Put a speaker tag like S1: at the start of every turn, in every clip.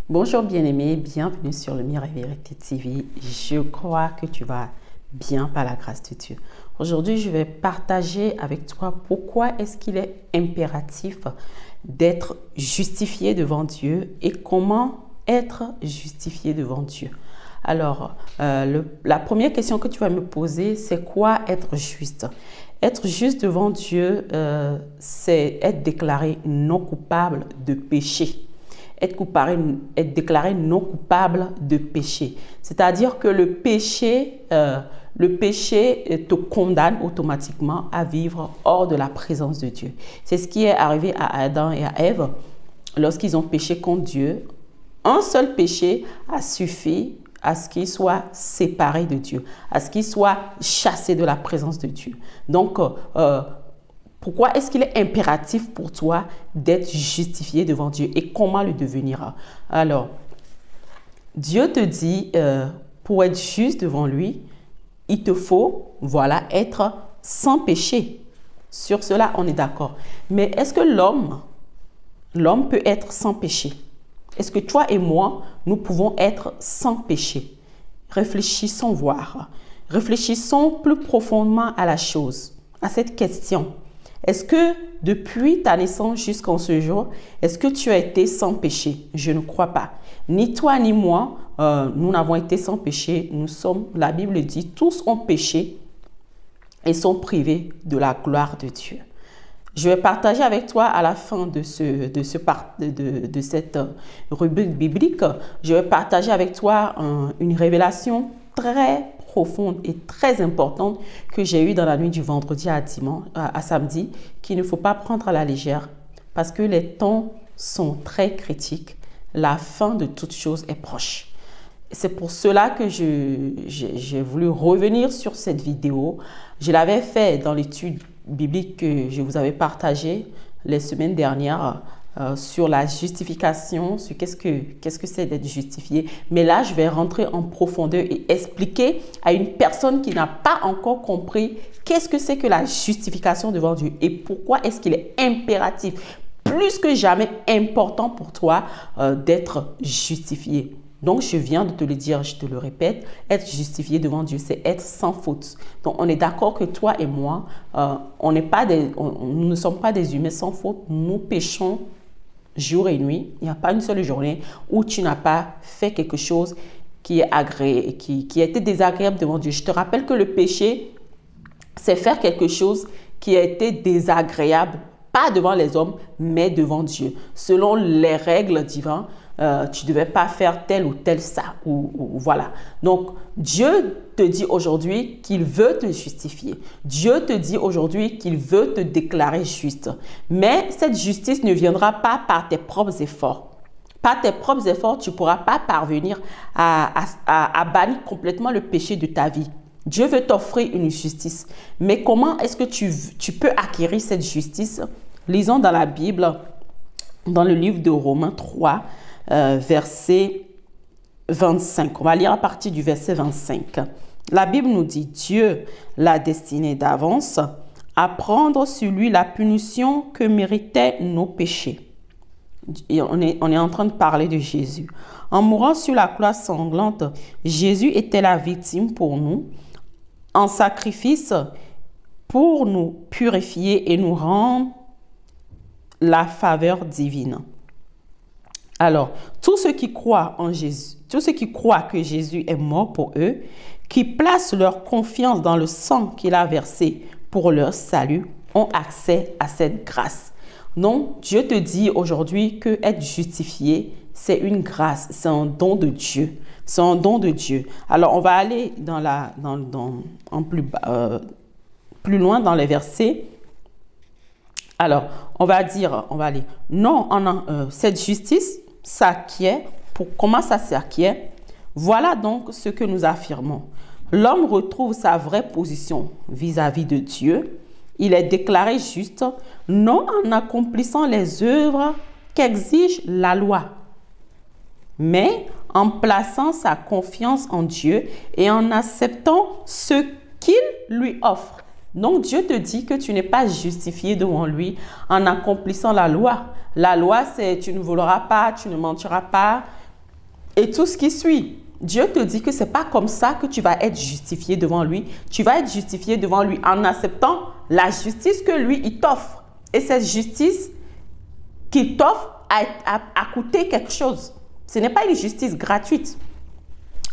S1: Bonjour bien-aimé, bienvenue sur le Mireille Vérité TV. Je crois que tu vas bien par la grâce de Dieu. Aujourd'hui, je vais partager avec toi pourquoi est-ce qu'il est impératif d'être justifié devant Dieu et comment être justifié devant Dieu. Alors, la première question que tu vas me poser, c'est quoi être juste? Être juste devant Dieu, c'est être déclaré non coupable de péché. Être déclaré non coupable de péché. C'est-à-dire que le péché te condamne automatiquement à vivre hors de la présence de Dieu. C'est ce qui est arrivé à Adam et à Ève lorsqu'ils ont péché contre Dieu. Un seul péché a suffi à ce qu'ils soient séparés de Dieu, à ce qu'ils soient chassés de la présence de Dieu. Donc, pourquoi est-ce qu'il est impératif pour toi d'être justifié devant Dieu et comment le devenir? Alors, Dieu te dit, pour être juste devant lui, il te faut, voilà, être sans péché. Sur cela, on est d'accord. Mais est-ce que l'homme peut être sans péché? Est-ce que toi et moi, nous pouvons être sans péché? Réfléchissons voir. Réfléchissons plus profondément à la chose, à cette question. Est-ce que depuis ta naissance jusqu'en ce jour, est-ce que tu as été sans péché? Je ne crois pas. Ni toi ni moi, nous n'avons été sans péché. La Bible dit, tous ont péché et sont privés de la gloire de Dieu. Je vais partager avec toi à la fin de cette rubrique biblique, je vais partager avec toi une révélation très profonde et très importante que j'ai eue dans la nuit du vendredi à samedi, qu'il ne faut pas prendre à la légère parce que les temps sont très critiques. La fin de toute chose est proche. C'est pour cela que j'ai voulu revenir sur cette vidéo. Je l'avais fait dans l'étude biblique que je vous avais partagée les semaines dernières sur la justification, sur qu'est-ce que c'est d'être justifié. Mais là, je vais rentrer en profondeur et expliquer à une personne qui n'a pas encore compris qu'est-ce que c'est que la justification devant Dieu et pourquoi est-ce qu'il est impératif, plus que jamais important pour toi d'être justifié. Donc, je viens de te le dire, je te le répète, être justifié devant Dieu, c'est être sans faute. Donc, on est d'accord que toi et moi, nous ne sommes pas des humains sans faute. Nous péchons jour et nuit. Il n'y a pas une seule journée où tu n'as pas fait quelque chose qui a été désagréable devant Dieu. Je te rappelle que le péché, c'est faire quelque chose qui a été désagréable, pas devant les hommes, mais devant Dieu. Selon les règles divines, tu ne devais pas faire tel ou tel ça. Voilà. Donc, Dieu te dit aujourd'hui qu'il veut te justifier. Dieu te dit aujourd'hui qu'il veut te déclarer juste. Mais cette justice ne viendra pas par tes propres efforts. Par tes propres efforts, tu ne pourras pas parvenir à bannir complètement le péché de ta vie. Dieu veut t'offrir une justice. Mais comment est-ce que tu peux acquérir cette justice? Lisons dans la Bible, dans le livre de Romains 3, verset 25. On va lire à partir du verset 25. La Bible nous dit, Dieu l'a destiné d'avance à prendre sur lui la punition que méritaient nos péchés. Et on est en train de parler de Jésus. En mourant sur la croix sanglante, Jésus était la victime pour nous, en sacrifice pour nous purifier et nous rendre la faveur divine. Alors, tous ceux qui croient en Jésus, tous ceux qui croient que Jésus est mort pour eux, qui placent leur confiance dans le sang qu'il a versé pour leur salut, ont accès à cette grâce. Donc, Dieu te dit aujourd'hui que être justifié, c'est une grâce, c'est un don de Dieu. C'est un don de Dieu. Alors, on va aller plus loin dans les versets. Alors, on va aller. Non, cette justice s'acquiert. Comment ça s'acquiert? Voilà donc ce que nous affirmons. L'homme retrouve sa vraie position vis-à-vis de Dieu. Il est déclaré juste, non en accomplissant les œuvres qu'exige la loi, mais en plaçant sa confiance en Dieu et en acceptant ce qu'il lui offre. Donc, Dieu te dit que tu n'es pas justifié devant lui en accomplissant la loi. La loi, c'est tu ne voleras pas, tu ne mentiras pas, et tout ce qui suit. Dieu te dit que ce n'est pas comme ça que tu vas être justifié devant lui. Tu vas être justifié devant lui en acceptant la justice que lui, il t'offre. Et cette justice qu'il t'offre a coûté quelque chose. Ce n'est pas une justice gratuite.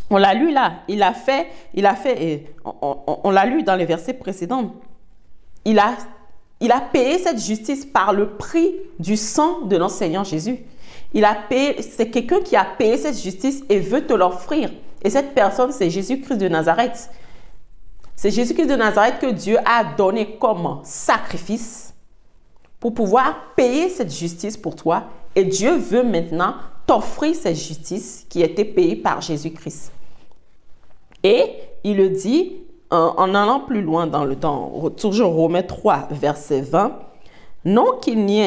S1: On l'a lu là. On l'a lu dans les versets précédents. Il a payé cette justice par le prix du sang de notre Seigneur Jésus. C'est quelqu'un qui a payé cette justice et veut te l'offrir. Et cette personne, c'est Jésus-Christ de Nazareth. C'est Jésus-Christ de Nazareth que Dieu a donné comme sacrifice pour pouvoir payer cette justice pour toi. Et Dieu veut maintenant t'offrir cette justice qui a été payée par Jésus-Christ. Et il le dit en allant plus loin dans toujours Romains 3, verset 20. Non, il n'y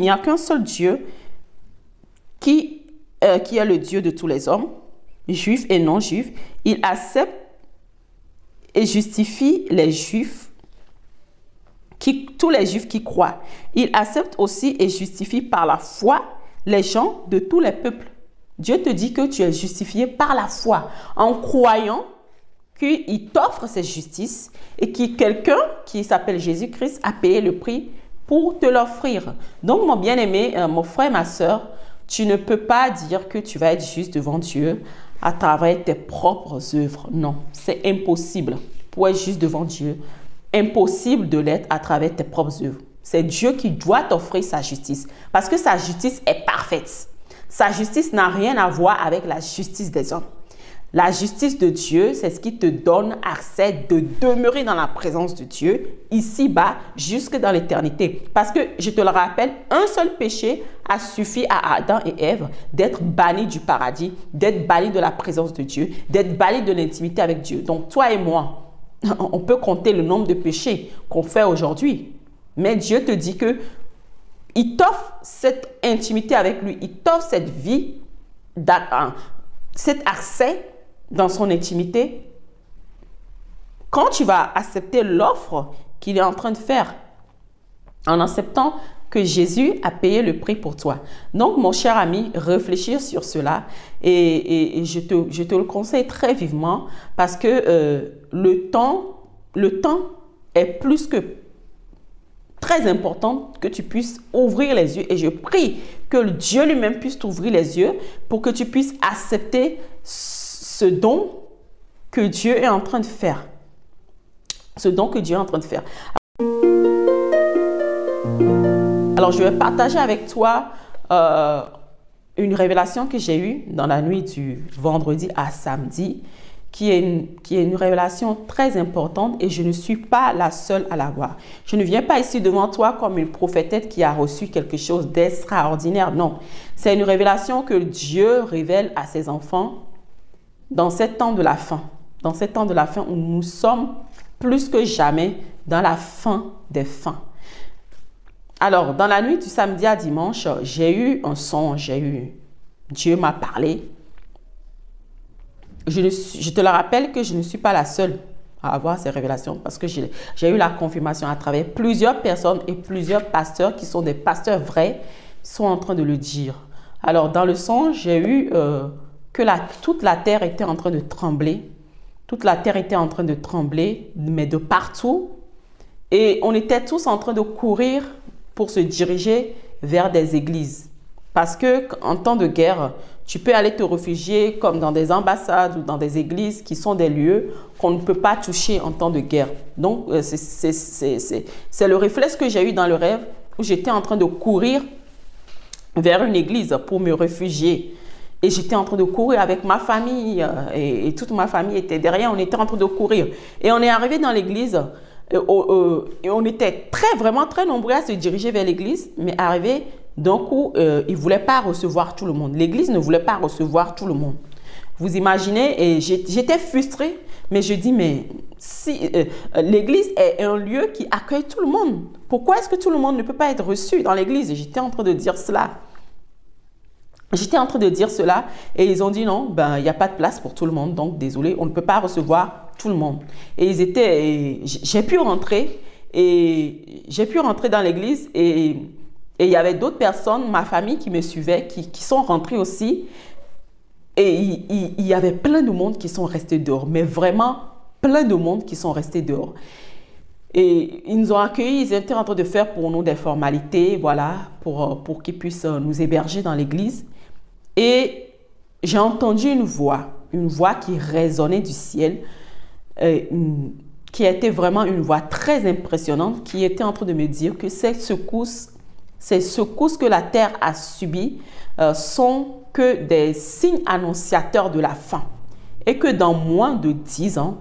S1: a qu'un seul Dieu qui est le Dieu de tous les hommes, juifs et non-juifs. Il accepte et justifie les juifs, tous les juifs qui croient. Il accepte aussi et justifie par la foi les gens de tous les peuples. Dieu te dit que tu es justifié par la foi, en croyant qu'il t'offre cette justice et que quelqu'un qui s'appelle Jésus-Christ a payé le prix pour te l'offrir. Donc, mon bien-aimé, mon frère, ma soeur, tu ne peux pas dire que tu vas être juste devant Dieu à travers tes propres œuvres. Non, c'est impossible. Pour être juste devant Dieu, impossible de l'être à travers tes propres œuvres. C'est Dieu qui doit t'offrir sa justice parce que sa justice est parfaite. Sa justice n'a rien à voir avec la justice des hommes. La justice de Dieu, c'est ce qui te donne accès de demeurer dans la présence de Dieu, ici-bas, jusque dans l'éternité. Parce que, je te le rappelle, un seul péché a suffi à Adam et Ève d'être bannis du paradis, d'être bannis de la présence de Dieu, d'être bannis de l'intimité avec Dieu. Donc, toi et moi, on peut compter le nombre de péchés qu'on fait aujourd'hui. Mais Dieu te dit que il t'offre cette intimité avec lui, il t'offre cette vie, cet accès dans son intimité, quand tu vas accepter l'offre qu'il est en train de faire, en acceptant que Jésus a payé le prix pour toi. Donc, mon cher ami, réfléchir sur cela et je te le conseille très vivement parce que le temps est plus que très important que tu puisses ouvrir les yeux et je prie que Dieu lui-même puisse t'ouvrir les yeux pour que tu puisses accepter ce don que Dieu est en train de faire. Ce don que Dieu est en train de faire. Alors, je vais partager avec toi une révélation que j'ai eue dans la nuit du vendredi à samedi, qui est une révélation très importante et je ne suis pas la seule à l'avoir. Je ne viens pas ici devant toi comme une prophétesse qui a reçu quelque chose d'extraordinaire. Non, c'est une révélation que Dieu révèle à ses enfants dans ces temps de la fin. Dans ces temps de la fin où nous sommes plus que jamais dans la fin des fins. Alors, dans la nuit du samedi à dimanche, j'ai eu un songe, Dieu m'a parlé. Je te le rappelle que je ne suis pas la seule à avoir ces révélations parce que j'ai eu la confirmation à travers plusieurs personnes et plusieurs pasteurs qui sont des pasteurs vrais sont en train de le dire. Alors, dans le songe, j'ai eu que toute la terre était en train de trembler. Toute la terre était en train de trembler, mais de partout. Et on était tous en train de courir pour se diriger vers des églises. Parce qu'en temps de guerre, tu peux aller te réfugier comme dans des ambassades ou dans des églises qui sont des lieux qu'on ne peut pas toucher en temps de guerre. Donc, c'est le réflexe que j'ai eu dans le rêve où j'étais en train de courir vers une église pour me réfugier. Et j'étais en train de courir avec ma famille et toute ma famille était derrière. On était en train de courir. Et on est arrivé dans l'église et on était vraiment très nombreux à se diriger vers l'église. Mais arrivé d'un coup, ils ne voulaient pas recevoir tout le monde. L'église ne voulait pas recevoir tout le monde. Vous imaginez, et j'étais frustrée. Mais je dis, mais si l'église est un lieu qui accueille tout le monde, pourquoi est-ce que tout le monde ne peut pas être reçu dans l'église? Et j'étais en train de dire cela. Et ils ont dit non, il n'y a pas de place pour tout le monde, donc désolé, on ne peut pas recevoir tout le monde. Et j'ai pu rentrer dans l'église et Et il y avait d'autres personnes, ma famille qui me suivait, qui sont rentrées aussi. Et il y avait plein de monde qui sont restés dehors, mais vraiment plein de monde qui sont restés dehors. Et ils nous ont accueillis, ils étaient en train de faire pour nous des formalités, voilà, pour qu'ils puissent nous héberger dans l'église. Et j'ai entendu une voix qui résonnait du ciel, qui était vraiment une voix très impressionnante, qui était en train de me dire que ces secousses que la terre a subies sont que des signes annonciateurs de la fin. Et que dans moins de 10 ans,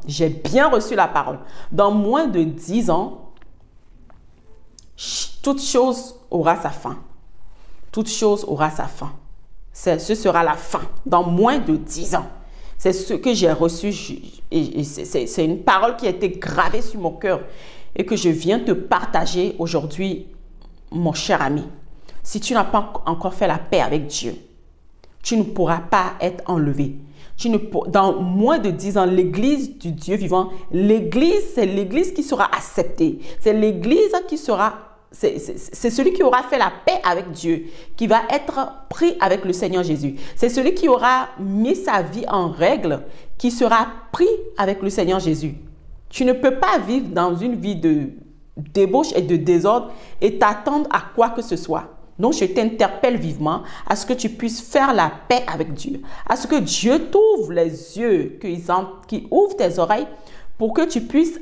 S1: j'ai bien reçu la parole, dans moins de 10 ans, toute chose aura sa fin. Toute chose aura sa fin. Ce sera la fin, dans moins de 10 ans. C'est ce que j'ai reçu, et c'est une parole qui a été gravée sur mon cœur et que je viens te partager aujourd'hui, mon cher ami. Si tu n'as pas encore fait la paix avec Dieu, tu ne pourras pas être enlevé. Dans moins de 10 ans, l'église du Dieu vivant, c'est l'église qui sera acceptée. C'est l'église qui sera, c'est celui qui aura fait la paix avec Dieu, qui va être pris avec le Seigneur Jésus. C'est celui qui aura mis sa vie en règle, qui sera pris avec le Seigneur Jésus. Tu ne peux pas vivre dans une vie de débauche et de désordre et t'attendre à quoi que ce soit. Donc, je t'interpelle vivement à ce que tu puisses faire la paix avec Dieu, à ce que Dieu t'ouvre les yeux, qu'il ouvre tes oreilles pour que tu puisses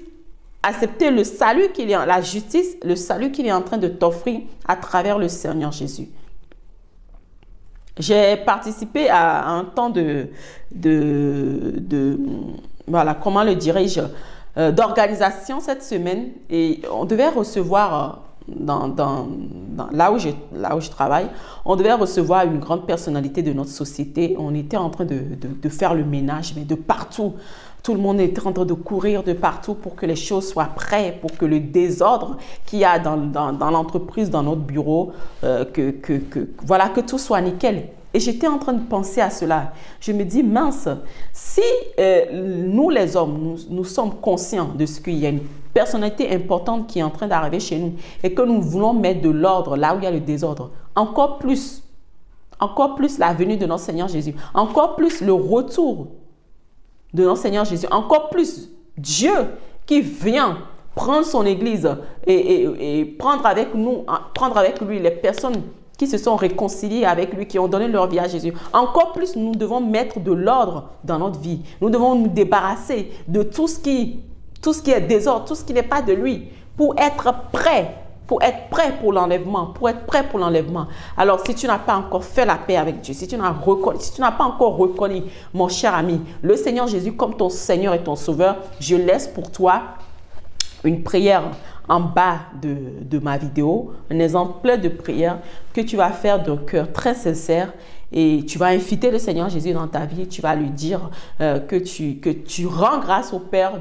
S1: accepter le salut qu'il est, la justice, le salut qu'il est en train de t'offrir à travers le Seigneur Jésus. J'ai participé à un temps voilà, comment le dirais-je, d'organisation cette semaine, et on devait recevoir là où je travaille, on devait recevoir une grande personnalité de notre société. On était en train de faire le ménage, mais de partout. Tout le monde était en train de courir de partout pour que les choses soient prêtes, pour que le désordre qu'il y a dans l'entreprise, dans notre bureau, voilà, que tout soit nickel. Et j'étais en train de penser à cela. Je me dis, mince, si nous les hommes, nous sommes conscients de ce qu'il y a une personnalité importante qui est en train d'arriver chez nous et que nous voulons mettre de l'ordre là où il y a le désordre, encore plus la venue de notre Seigneur Jésus, encore plus le retour de notre Seigneur Jésus, encore plus Dieu qui vient prendre son église et prendre avec lui les personnes qui se sont réconciliés avec lui, qui ont donné leur vie à Jésus. Encore plus, nous devons mettre de l'ordre dans notre vie. Nous devons nous débarrasser de tout ce qui est désordre, tout ce qui n'est pas de lui, pour être prêt pour l'enlèvement, Alors, si tu n'as pas encore fait la paix avec Dieu, si tu n'as pas encore reconnu, mon cher ami, le Seigneur Jésus comme ton Seigneur et ton Sauveur, je laisse pour toi une prière en bas de ma vidéo, un exemplaire de prière que tu vas faire d'un cœur très sincère, et tu vas inviter le Seigneur Jésus dans ta vie. Tu vas lui dire que tu rends grâce au Père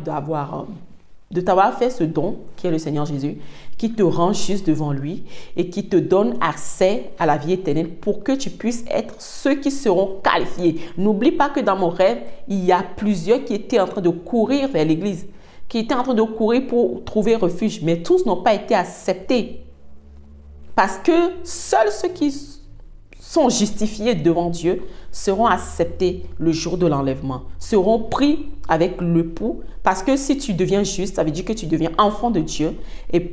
S1: de t'avoir fait ce don qui est le Seigneur Jésus, qui te rend juste devant lui et qui te donne accès à la vie éternelle pour que tu puisses être ceux qui seront qualifiés. N'oublie pas que dans mon rêve, il y a plusieurs qui étaient en train de courir vers l'église, qui étaient en train de courir pour trouver refuge, mais tous n'ont pas été acceptés. Parce que seuls ceux qui sont justifiés devant Dieu seront acceptés le jour de l'enlèvement, seront pris avec l'époux. Parce que si tu deviens juste, ça veut dire que tu deviens enfant de Dieu. Et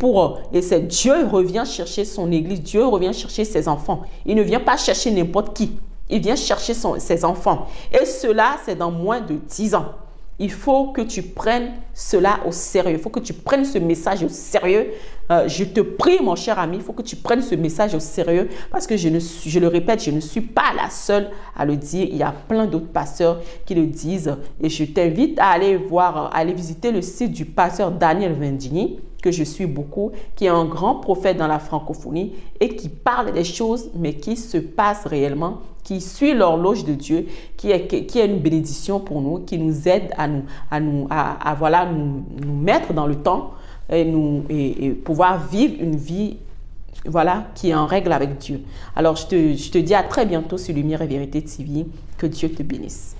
S1: c'est Dieu revient chercher son église, Dieu revient chercher ses enfants. Il ne vient pas chercher n'importe qui, il vient chercher ses enfants. Et cela, c'est dans moins de 10 ans. Il faut que tu prennes cela au sérieux. Il faut que tu prennes ce message au sérieux. Je te prie, mon cher ami, il faut que tu prennes ce message au sérieux parce que je le répète, je ne suis pas la seule à le dire. Il y a plein d'autres pasteurs qui le disent. Et je t'invite à aller visiter le site du pasteur Daniel Vendigny, que je suis beaucoup, qui est un grand prophète dans la francophonie et qui parle des choses, mais qui se passent réellement, qui suit l'horloge de Dieu, qui est une bénédiction pour nous, qui nous aide à nous mettre dans le temps et pouvoir vivre une vie, voilà, qui est en règle avec Dieu. Alors, je te dis à très bientôt sur Lumière et Vérité TV. Que Dieu te bénisse.